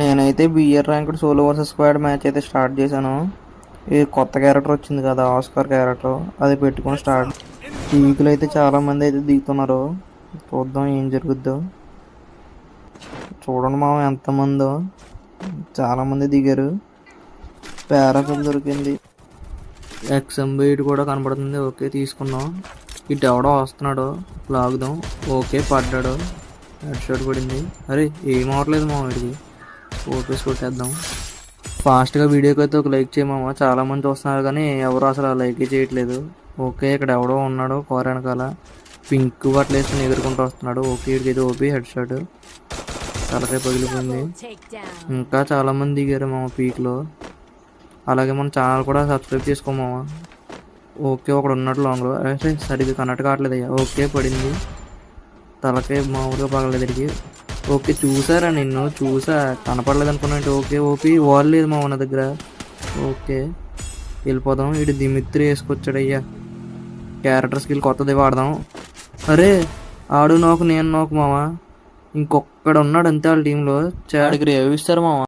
నేనైతే BR ranked solo versus squad match అయితే start చేశాను. ఈ కొత్త క్యారెక్టర్ వచ్చింది కదా, ఆస్కార్ క్యారెక్టర్, అది పెట్టుకొని స్టార్ట్. పీకులు అయితే చాలా మంది అయితే దిగుతున్నారు. చూద్దాం ఏం జరుగుద్దో. చూడండి మామ ఎంతమందో, చాలా మంది దిగారు. పారాఫిల్ దొరికింది, XM8 కూడా కనపడుతుంది. ఓకే తీసుకున్నాం. ఇటు ఎవడో వస్తున్నాడు, లాగుదాం. ఓకే పడ్డాడు, హెడ్ షాట్ పడింది. అరే ఏం అవట్లేదు మామ, వీడికి ఓపీస్ కొట్టేద్దాం. ఫాస్ట్గా వీడియోకి అయితే ఒక లైక్ చేయమామ, చాలా మంది చూస్తున్నారు కానీ ఎవరు అసలు లైక్ చేయట్లేదు. ఓకే ఇక్కడ ఎవడో ఉన్నాడు కార్ వెనకాల, పింక్ బట్టలు వేసుకుని ఎగురుకుంటూ వస్తున్నాడు. ఓకే వీడికి అయితే ఓపీ హెడ్ షాట్, తలకాయ పగిలిపోయింది. ఇంకా చాలా మంది దిగారు మామ పీక్లో. అలాగే మన ఛానల్ కూడా సబ్స్క్రైబ్ చేసుకోమామ. ఓకే ఒకడు ఉన్నాడు లాంగ్లో, అయితే సరిగ్గా కనెక్ట్ కావట్లేదు అయ్యా. ఓకే పడింది, తలకాయ మామూలుగా పగలలేదు ఇడికి. ఓకే చూసారా, నిన్ను చూసా కనపడలేదు అనుకున్నాంటే. ఓకే ఓపీ వాల్ లేదు మా ఉన్న దగ్గర. ఓకే వెళ్ళిపోదాం. ఇటు దిమిత్రి వేసుకొచ్చాడయ్యా, క్యారెక్టర్ స్కిల్ కొత్తది వాడదాం. అరే ఆడు నోకు నేను నోకు మామ, ఇంకొక్కడ ఉన్నాడు అంతే వాళ్ళ టీంలో. చాడికి రేవ్ ఇస్తారు మామ.